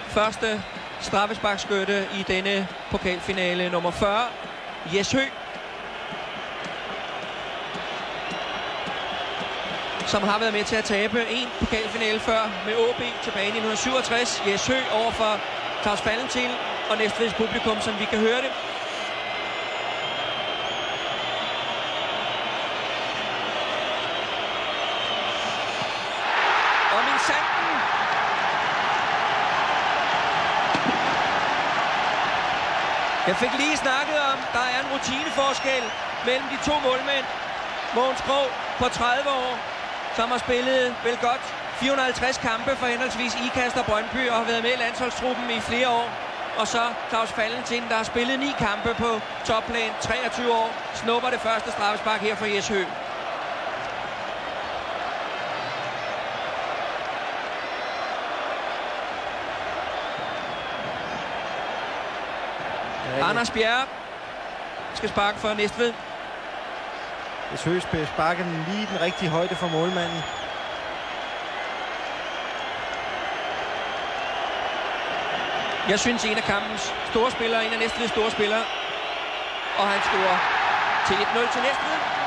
første straffesparkskytte i denne pokalfinale. Nummer 40, Jes Høgh, som har været med til at tabe en pokalfinale før med AaB tilbage i 1967. Jes Høgh over for Claus Valentin og Næstveds publikum, som vi kan høre det. Og min sanden. Jeg fik lige snakket om, der er en rutineforskel mellem de to målmænd. Mogens Krogh på 30 år, som har spillet vel godt 450 kampe for henholdsvis Ikast og Brøndby og har været med i landsholdstruppen i flere år. Og så Claus Valentin, der har spillet 9 kampe på topplan, 23 år, snupper det første straffespark her for Jes Høgh. Anders Bjerre skal sparke for Næstved. Jes Høgh sparker den lige den rigtige højde for målmanden. Jeg synes, en af kampens store spillere, en af Næstveds store spillere, og han scorer til 1-0 til Næstved.